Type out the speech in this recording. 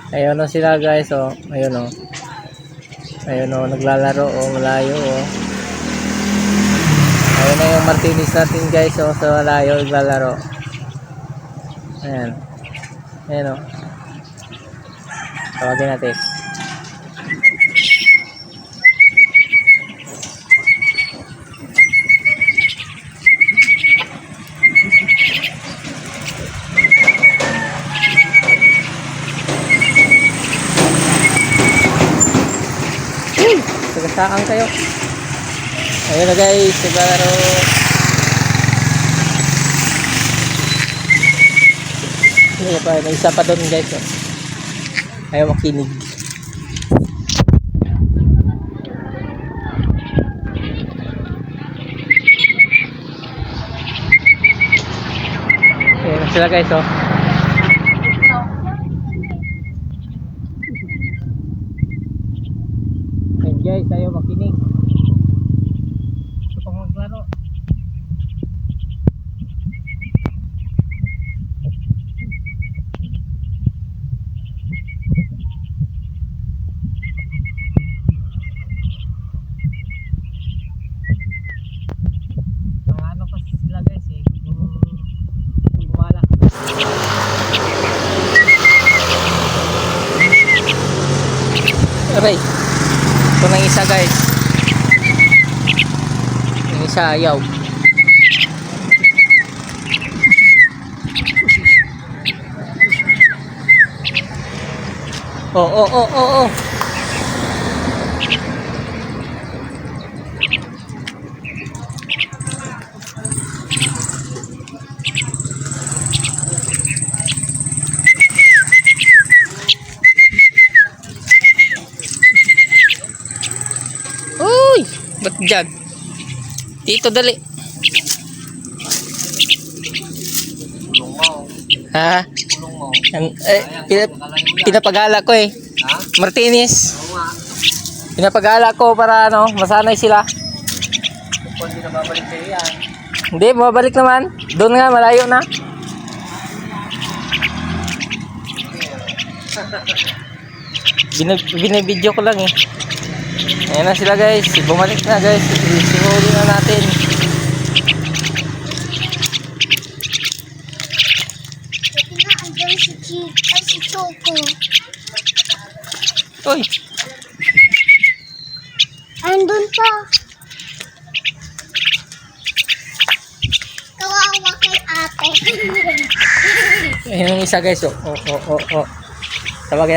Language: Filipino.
Ayun o sila guys, oh. Ayun o. Ayun o, naglalaro o, malayo o. Ayun na yung Martinez natin guys, oh. Sa malayo, naglalaro. Ayan. Ayan o. Tawagin natin. Sagasaan kayo. Ayun na guys, naglalaro. Hindi pa, may isa pa doon guys. Oh. Ayaw makinig. Ayun na sila guys. Oh. Ayun guys, ayaw makinig. Gusto pang maglaro. Ano pa sila guys eh. Yung gumala. Aray. Ito na isa guys. Yung isa ayaw. Oh. Uy! Ba't dyan? Dito dali. Ha? Pinapagala ko eh. Martinez. Pinapagala ko para ano, masanay sila. Hindi na babalik kayo yan. Hindi, mabalik naman. Doon nga, malayo na. Binibidyo ko lang eh. Ayan na sila guys. Bumalik na guys. Sinuli na natin. Si Choco. Uy. Andun pa. Kawawa kay ate. Ayan yung isa guys. Oh. Tawagin.